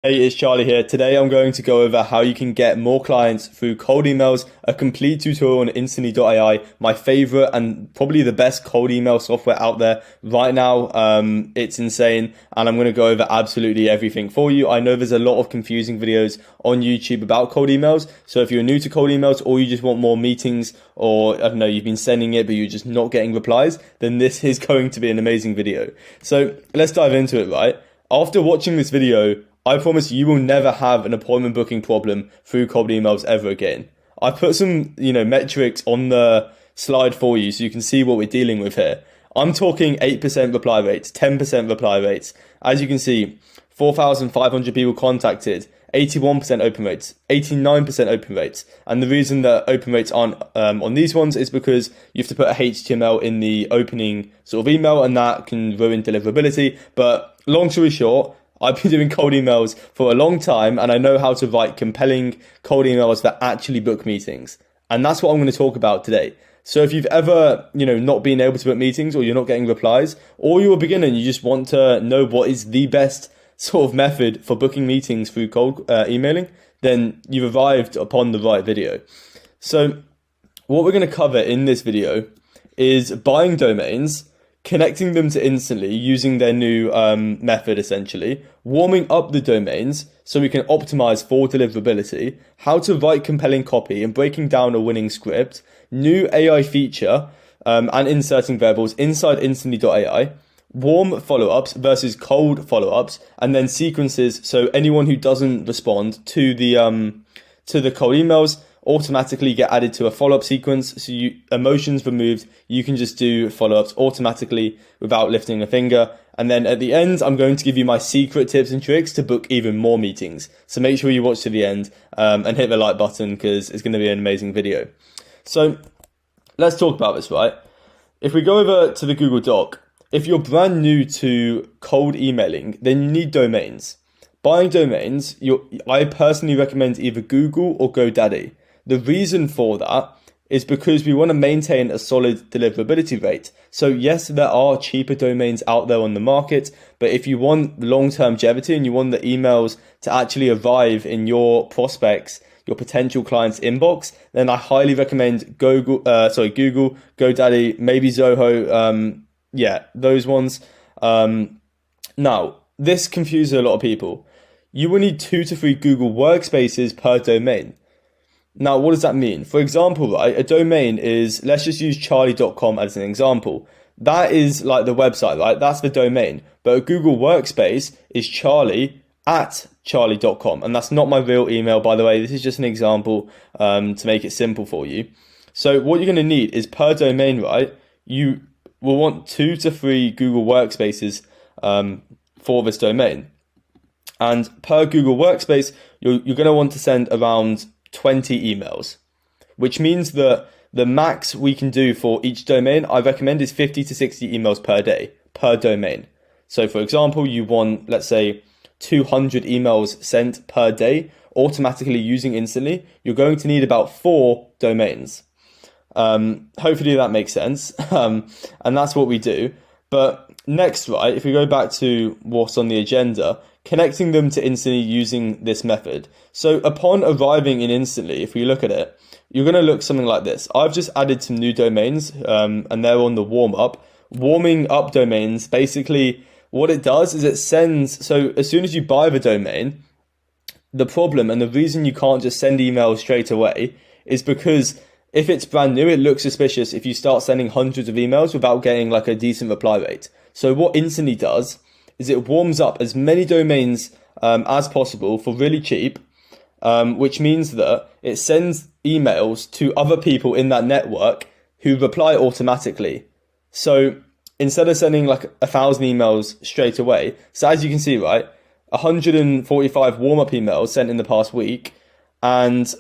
Hey, it's Charlie here. Today I'm going to go over how you can get more clients through cold emails, a complete tutorial on instantly.ai, my favorite and probably the best cold email software out there right now. It's insane, and I'm going to go over absolutely everything for you. I know there's a lot of confusing videos on YouTube about cold emails, so if you're new to cold emails or you just want more meetings, or I don't know, you've been sending it but you're just not getting replies, then this is going to be an amazing video. So let's dive into it, right? After watching this video, I promise you will never have an appointment booking problem through cold emails ever again. I put some, metrics on the slide for you so you can see what we're dealing with here. I'm talking 8% reply rates, 10% reply rates. As you can see, 4,500 people contacted, 81% open rates, 89% open rates. And the reason that open rates aren't on these ones is because you have to put a HTML in the opening sort of email, and that can ruin deliverability. But long story short, I've been doing cold emails for a long time, and I know how to write compelling cold emails that actually book meetings. And that's what I'm going to talk about today. So if you've ever, not been able to book meetings, or you're not getting replies, or you're a beginner and you just want to know what is the best sort of method for booking meetings through cold emailing, then you've arrived upon the right video. So what we're going to cover in this video is buying domains, connecting them to instantly using their new method, essentially, warming up the domains so we can optimize for deliverability, how to write compelling copy and breaking down a winning script, new AI feature and inserting variables inside instantly.ai, warm follow-ups versus cold follow-ups, and then sequences so anyone who doesn't respond to the cold emails automatically get added to a follow-up sequence. So emotions removed, you can just do follow-ups automatically without lifting a finger. And then at the end, I'm going to give you my secret tips and tricks to book even more meetings. So make sure you watch to the end and hit the like button, because it's going to be an amazing video. So let's talk about this, right? If we go over to the Google Doc, if you're brand new to cold emailing, then you need domains. Buying domains, I personally recommend either Google or GoDaddy. The reason for that is because we want to maintain a solid deliverability rate. So yes, there are cheaper domains out there on the market, but if you want long-term longevity and you want the emails to actually arrive in your prospects, your potential clients' inbox, then I highly recommend Google, GoDaddy, maybe Zoho, those ones. Now, this confuses a lot of people. You will need 2 to 3 Google workspaces per domain. Now, what does that mean? For example, right, a domain is, let's just use charlie.com as an example. That is like the website, right? That's the domain. But a Google workspace is charlie@charlie.com. And that's not my real email, by the way. This is just an example to make it simple for you. So what you're going to need is per domain, right? You will want 2 to 3 Google workspaces for this domain. And per Google Workspace, you're going to want to send around 20 emails, which means that the max we can do for each domain, I recommend, is 50 to 60 emails per day, per domain. So for example, you want, let's say, 200 emails sent per day, automatically using Instantly. You're going to need about 4 domains. Hopefully that makes sense. And that's what we do. But next, right, if we go back to what's on the agenda, connecting them to Instantly using this method. So upon arriving in Instantly, if we look at it, you're going to look something like this. I've just added some new domains and they're on the warm up. Warming up domains, basically what it does is it sends, so as soon as you buy the domain, the problem and the reason you can't just send emails straight away is because if it's brand new, it looks suspicious if you start sending hundreds of emails without getting like a decent reply rate. So what Instantly does is it warms up as many domains as possible for really cheap, which means that it sends emails to other people in that network who reply automatically. So instead of sending like 1,000 emails straight away, so as you can see, right, 145 warm-up emails sent in the past week, and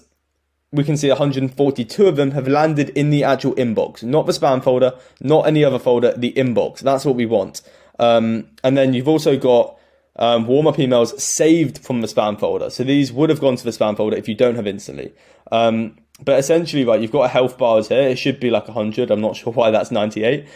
we can see 142 of them have landed in the actual inbox, not the spam folder, not any other folder, the inbox. That's what we want. And then you've also got warm-up emails saved from the spam folder. So these would have gone to the spam folder if you don't have Instantly. But essentially, right, you've got a health bars here. It should be like 100. I'm not sure why that's 98.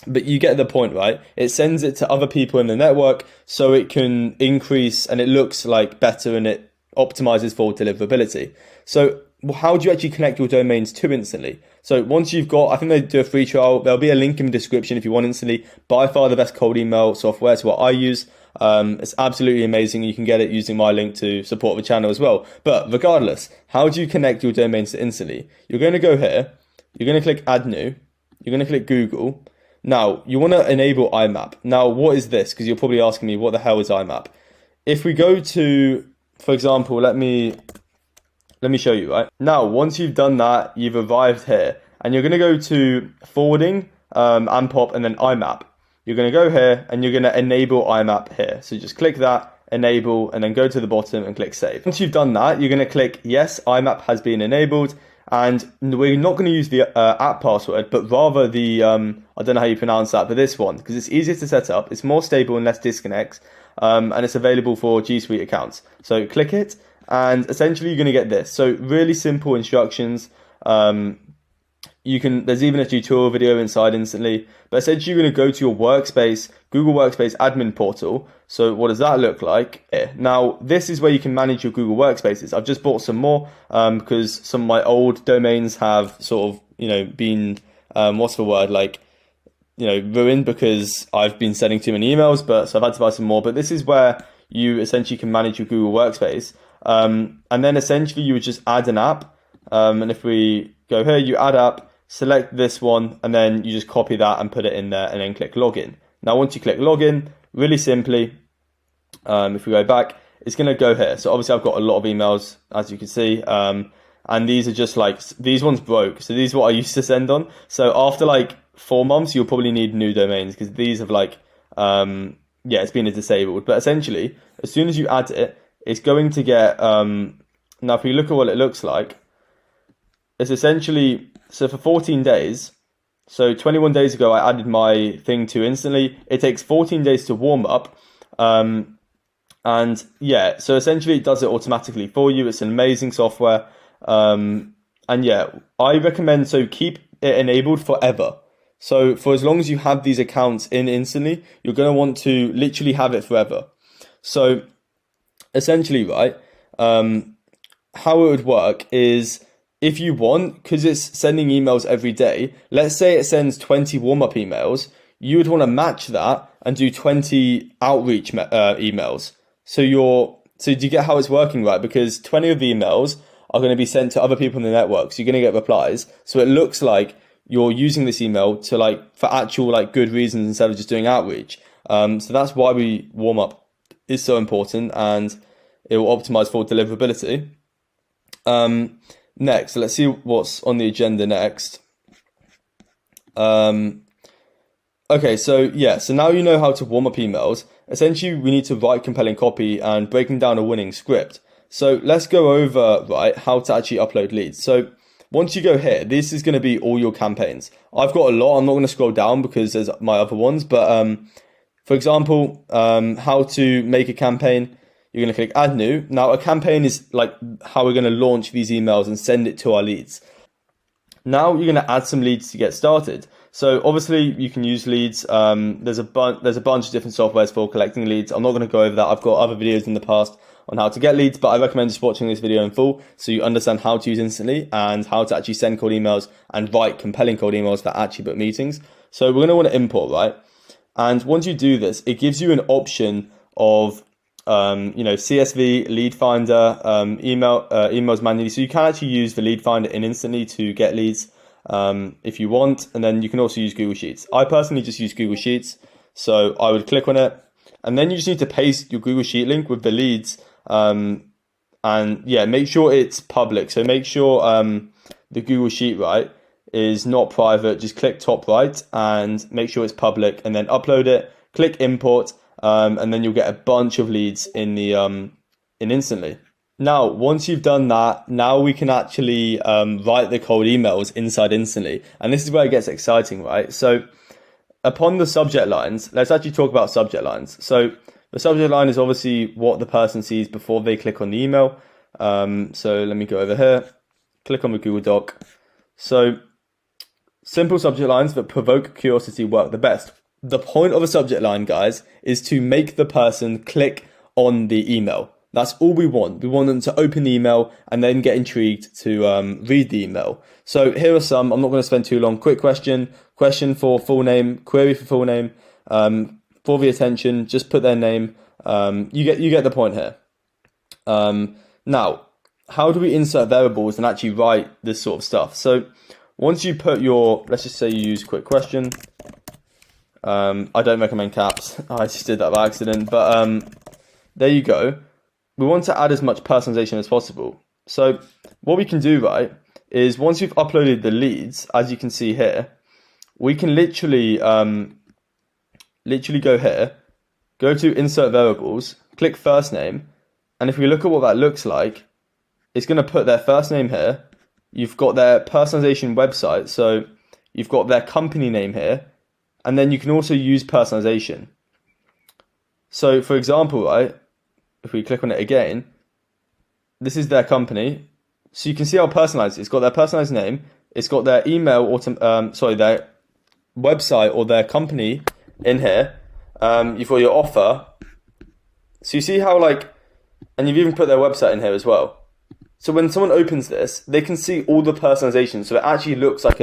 But you get the point, right? It sends it to other people in the network so it can increase and it looks like better and it optimizes for deliverability. So how do you actually connect your domains to Instantly? So once you've got, I think they do a free trial. There'll be a link in the description if you want Instantly. By far the best cold email software. It's what I use. It's absolutely amazing. You can get it using my link to support the channel as well. But regardless, how do you connect your domains to Instantly? You're going to go here. You're going to click Add New. You're going to click Google. Now, you want to enable IMAP. Now, what is this? Because you're probably asking me, what the hell is IMAP? If we go to, for example, let me show you, right? Now, once you've done that, you've arrived here. And you're going to go to forwarding, AMPOP, and then IMAP. You're going to go here, and you're going to enable IMAP here. So just click that, enable, and then go to the bottom and click save. Once you've done that, you're going to click, yes, IMAP has been enabled. And we're not going to use the app password, but rather the, I don't know how you pronounce that, but this one, because it's easier to set up, it's more stable and less disconnects, and it's available for G Suite accounts. So click it, and essentially you're going to get this. So really simple instructions. There's even a tutorial video inside Instantly, but essentially you're going to go to your workspace, Google Workspace admin portal. So what does that look like? Now, this is where you can manage your Google Workspaces. I've just bought some more because some of my old domains have sort of, been, ruined because I've been sending too many emails, so I've had to buy some more. But this is where you essentially can manage your Google Workspace. And then essentially you would just add an app. And if we go here, you add app, select this one, and then you just copy that and put it in there and then click login. Now, once you click login, really simply, if we go back, it's going to go here. So obviously I've got a lot of emails, as you can see, and these are just like, these ones broke. So these are what I used to send on. So after like 4 months, you'll probably need new domains because these have like, it's been disabled. But essentially, as soon as you add it, it's going to get, now if we look at what it looks like, it's essentially, so for 14 days, so 21 days ago, I added my thing to Instantly. It takes 14 days to warm up. So essentially it does it automatically for you. It's an amazing software. I recommend, so keep it enabled forever. So for as long as you have these accounts in Instantly, you're going to want to literally have it forever. So essentially, right, how it would work is, if you want, because it's sending emails every day, let's say it sends 20 warm-up emails, you would want to match that and do 20 outreach emails. So do you get how it's working, right? Because 20 of the emails are going to be sent to other people in the network, so you're going to get replies. So it looks like you're using this email to for actual good reasons instead of just doing outreach. So that's why warm-up is so important, and it will optimize for deliverability. Next, let's see what's on the agenda next. Okay, so now you know how to warm up emails. Essentially, we need to write compelling copy and breaking down a winning script. So let's go over, how to actually upload leads. So once you go here, this is going to be all your campaigns. I've got a lot. I'm not going to scroll down because there's my other ones. But for example, how to make a campaign. You're going to click add new. Now, a campaign is like how we're going to launch these emails and send it to our leads. Now you're going to add some leads to get started. So obviously you can use leads. There's a bunch of different softwares for collecting leads. I'm not going to go over that. I've got other videos in the past on how to get leads, but I recommend just watching this video in full so you understand how to use Instantly and how to actually send cold emails and write compelling cold emails that actually book meetings. So we're going to want to import, right? And once you do this, it gives you an option of CSV, lead finder, emails manually. So you can actually use the lead finder in Instantly to get leads if you want. And then you can also use Google Sheets. I personally just use Google Sheets. So I would click on it, and then you just need to paste your Google Sheet link with the leads. Make sure it's public. So make sure the Google Sheet, is not private. Just click top right and make sure it's public, and then upload it, click import. And then you'll get a bunch of leads in Instantly. Now, once you've done that, now we can actually write the cold emails inside Instantly. And this is where it gets exciting, right? So upon the subject lines, let's actually talk about subject lines. So the subject line is obviously what the person sees before they click on the email. So let me go over here, click on the Google Doc. So Simple subject lines that provoke curiosity work the best. The point of a subject line, guys, is to make the person click on the email. That's all we want. We want them to open the email and then get intrigued to read the email. So here are some. I'm not going to spend too long. Quick question for full name, query for full name, for the attention. Just put their name. You get the point here. Now, how do we insert variables and actually write this sort of stuff? So once you put your, let's just say you use quick question. I don't recommend caps. I just did that by accident. But there you go. We want to add as much personalization as possible. So what we can do, right, is once you've uploaded the leads, as you can see here, we can literally go here, go to insert variables, click first name, and if we look at what that looks like, it's going to put their first name here. You've got their personalization website, so you've got their company name here, and then you can also use personalization. So for example, right, if we click on it again, this is their company. So you can see how personalized it is. It's got their personalized name. It's got their email, their website or their company in here. You've got your offer. So you see how and you've even put their website in here as well. So when someone opens this, they can see all the personalization. So it actually looks like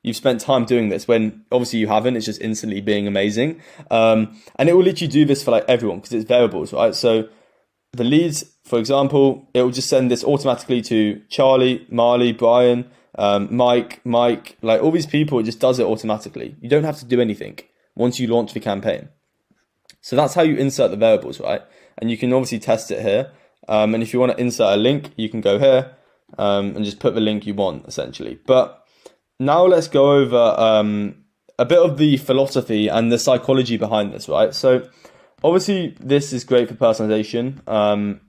you've spent time doing this when obviously you haven't. It's just instantly being amazing. And it will literally do this for everyone because it's variables, right? So the leads, for example, it will just send this automatically to Charlie, Marley, Brian, Mike, all these people. It just does it automatically. You don't have to do anything once you launch the campaign. So that's how you insert the variables, right? And you can obviously test it here. And if you want to insert a link, you can go here and just put the link you want, essentially. But now let's go over a bit of the philosophy and the psychology behind this, right? So obviously, this is great for personalization.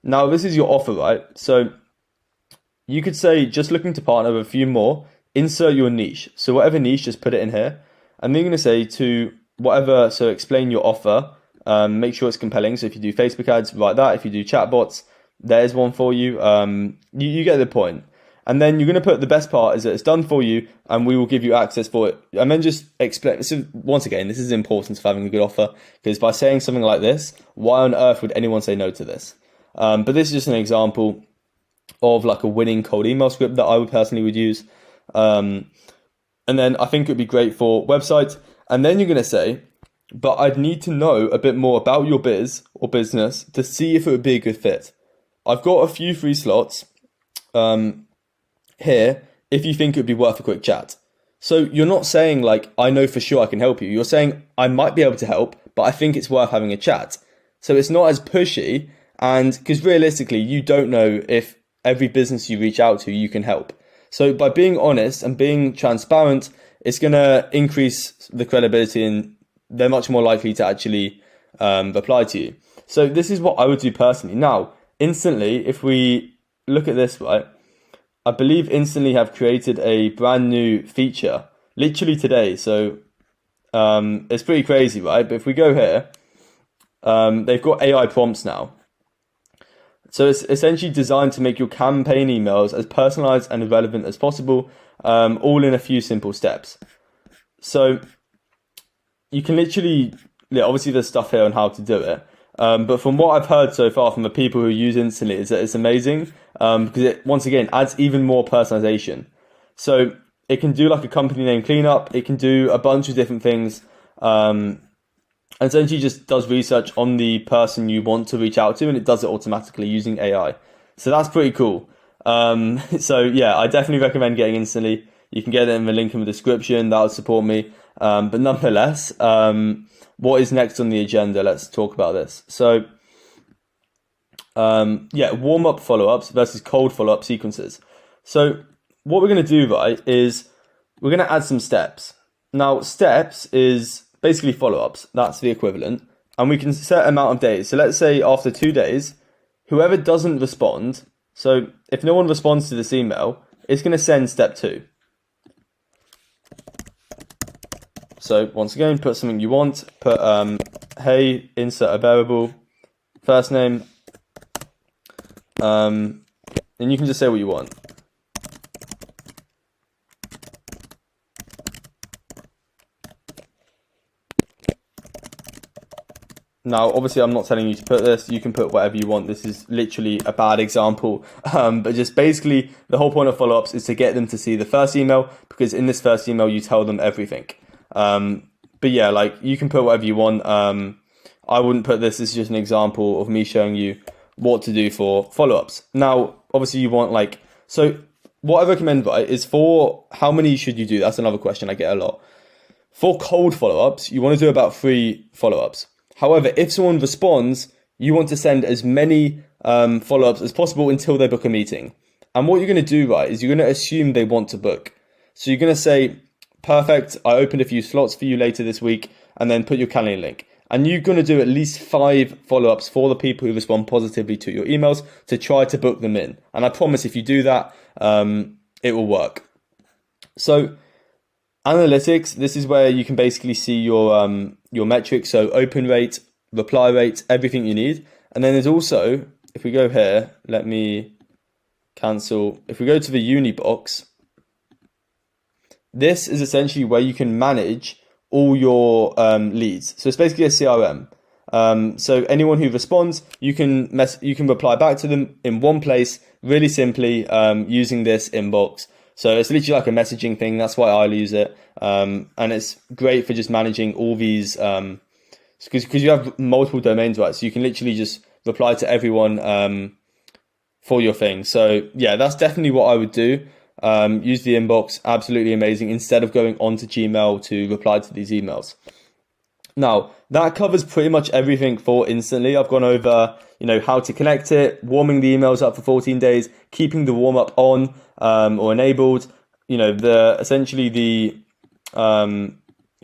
Now, this is your offer, right? So you could say, just looking to partner with a few more, insert your niche. So whatever niche, just put it in here. And then you're going to say to whatever, so explain your offer, make sure it's compelling. So if you do Facebook ads, write that. If you do chatbots, there's one for you. You get the point. And then you're going to put the best part is that it's done for you and we will give you access for it. And then just explain. So once again, this is important for having a good offer because by saying something like this, why on earth would anyone say no to this? But this is just an example of a winning cold email script that I would personally use. And then I think it would be great for websites. And then you're going to say, but I'd need to know a bit more about your biz or business to see if it would be a good fit. I've got a few free slots. Here, if you think it would be worth a quick chat. So you're not saying I know for sure I can help you. You're saying I might be able to help, but I think it's worth having a chat. So it's not as pushy, and because realistically, you don't know if every business you reach out to, you can help. So by being honest and being transparent, it's going to increase the credibility and they're much more likely to actually reply to you. So this is what I would do personally. Now, instantly, if we look at this, right, I believe Instantly have created a brand new feature literally today. So it's pretty crazy, right? But if we go here, they've got AI prompts now. So it's essentially designed to make your campaign emails as personalized and relevant as possible, all in a few simple steps. So you can literally, obviously there's stuff here on how to do it. But from what I've heard so far from the people who use Instantly is that it's amazing because it, once again, adds even more personalization. So it can do a company name cleanup. It can do a bunch of different things. And essentially just does research on the person you want to reach out to and it does it automatically using AI. So that's pretty cool. So yeah, I definitely recommend getting Instantly. You can get it in the link in the description. That would support me. But nonetheless, what is next on the agenda? Let's talk about this. So, warm-up follow-ups versus cold follow-up sequences. So what we're going to do, right, is we're going to add some steps. Now, steps is basically follow-ups. That's the equivalent. And we can set amount of days. So let's say after 2 days, whoever doesn't respond, so if no one responds to this email, it's going to send step 2. So once again, put something you want, put, hey, insert a variable, first name, and you can just say what you want. Now, obviously, I'm not telling you to put this. You can put whatever you want. This is literally a bad example. But just basically, the whole point of follow-ups is to get them to see the first email, because in this first email, you tell them everything. But yeah, like, you can put whatever you want. I wouldn't put this. This is just an example of me showing you what to do for follow-ups. Now, obviously, you want like, so what I recommend, right, is for how many should you do? That's another question I get a lot. For cold follow-ups, you want to do about 3 follow-ups. However, if someone responds, you want to send as many follow-ups as possible until they book a meeting. And what you're going to do, right, is you're going to assume they want to book. So you're going to say, perfect, I opened a few slots for you later this week, and then put your calendar link. And you're going to do at least 5 follow-ups for the people who respond positively to your emails to try to book them in. And I promise if you do that, it will work. So analytics, this is where you can basically see your metrics. So open rate, reply rate, everything you need. And then there's also, if we go here, let me cancel. If we go to the Unibox, this is essentially where you can manage all your leads. So it's basically a CRM. So anyone who responds, you can reply back to them in one place, really simply, using this inbox. So it's literally like a messaging thing. That's why I use it. And it's great for just managing all these, because you have multiple domains, right? So you can literally just reply to everyone for your thing. So yeah, that's definitely what I would do. Use the inbox, absolutely amazing, instead of going onto Gmail to reply to these emails. Now, that covers pretty much everything for Instantly. I've gone over, how to connect it, warming the emails up for 14 days, keeping the warm up on or enabled. If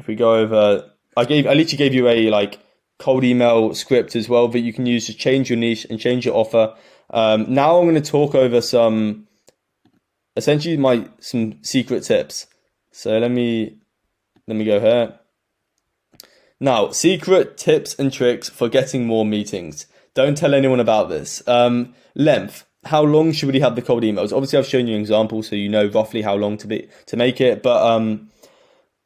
we go over, I literally gave you a cold email script as well that you can use to change your niche and change your offer. Now I'm going to talk over some secret tips. So let me go here. Now, secret tips and tricks for getting more meetings. Don't tell anyone about this. Length. How long should we have the cold emails? Obviously, I've shown you an example, so you know roughly how long to make it. But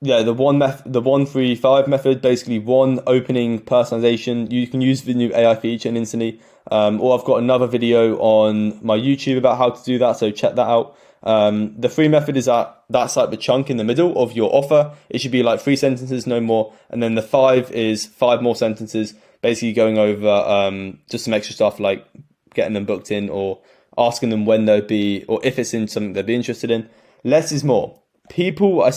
yeah, the 1-3-5 method, basically one opening personalization. You can use the new AI feature in Instantly. Or I've got another video on my YouTube about how to do that, so check that out. The 3 method is that's like the chunk in the middle of your offer. It should be like 3 sentences, no more. And then the 5 is 5 more sentences, basically going over just some extra stuff like getting them booked in or asking them when they'll be, or if it's in something they'll be interested in. Less is more. I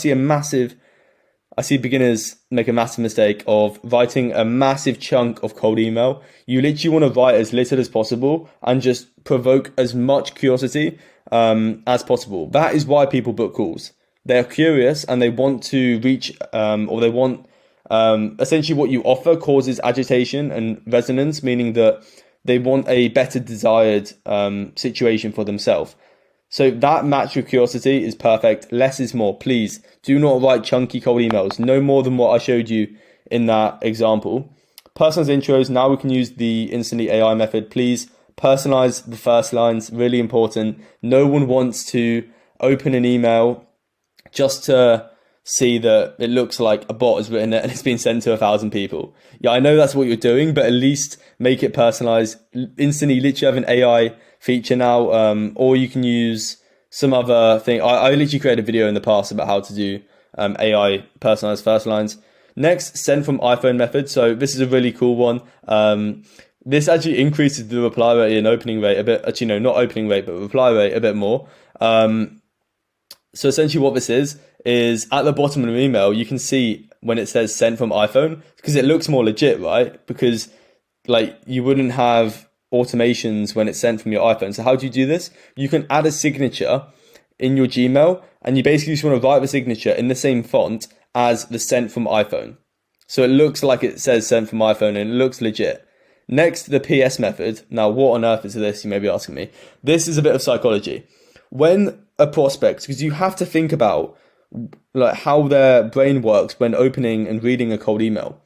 see beginners make a massive mistake of writing a massive chunk of cold email. You literally want to write as little as possible and just provoke as much curiosity as possible. That is why people book calls. They're curious and they want to reach, or they want, essentially what you offer causes agitation and resonance, meaning that they want a better desired situation for themselves. So that match with curiosity is perfect. Less is more. Please do not write chunky cold emails. No more than what I showed you in that example. Personalized intros. Now we can use the Instantly AI method. Please personalize the first lines. Really important. No one wants to open an email just to see that it looks like a bot has written it and it's been sent to 1,000 people. Yeah, I know that's what you're doing, but at least make it personalized. Instantly literally have an AI feature now, or you can use some other thing. I literally created a video in the past about how to do AI personalized first lines. Next, send from iPhone method. So this is a really cool one. This actually increases the reply rate and opening rate a bit. Actually, no, not opening rate, but reply rate a bit more. So essentially what this is at the bottom of an email, you can see when it says sent from iPhone, because it looks more legit, right? Because you wouldn't have automations when it's sent from your iPhone. So how do you do this? You can add a signature in your Gmail, and you basically just want to write the signature in the same font as the sent from iPhone. So it looks like it says sent from iPhone and it looks legit. Next, the PS method. Now, what on earth is this? You may be asking me. This is a bit of psychology. When a prospect, because you have to think about how their brain works when opening and reading a cold email.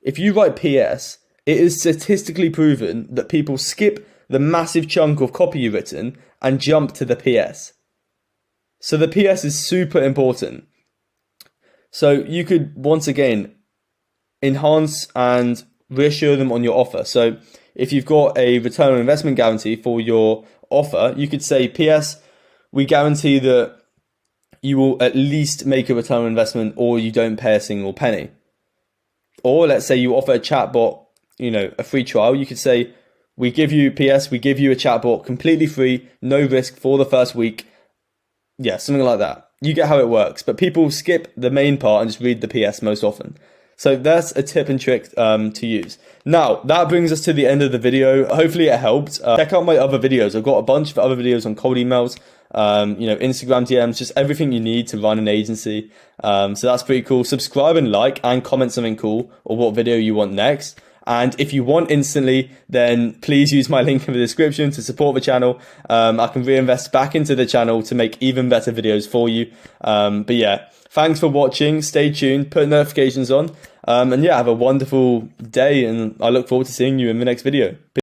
If you write PS, it is statistically proven that people skip the massive chunk of copy you've written and jump to the PS. So the PS is super important. So you could, once again, enhance and reassure them on your offer. So if you've got a return on investment guarantee for your offer, you could say, PS, we guarantee that you will at least make a return on investment or you don't pay a single penny. Or let's say you offer a chatbot, a free trial. You could say, we give you a chatbot completely free, no risk for the first week. Yeah, something like that. You get how it works. But people skip the main part and just read the PS most often. So that's a tip and trick to use. Now, that brings us to the end of the video. Hopefully it helped. Check out my other videos. I've got a bunch of other videos on cold emails, Instagram DMs, just everything you need to run an agency. So that's pretty cool. Subscribe and like and comment something cool or what video you want next. And if you want instantly, then please use my link in the description to support the channel. I can reinvest back into the channel to make even better videos for you. But yeah, thanks for watching. Stay tuned, put notifications on. And yeah, have a wonderful day. And I look forward to seeing you in the next video.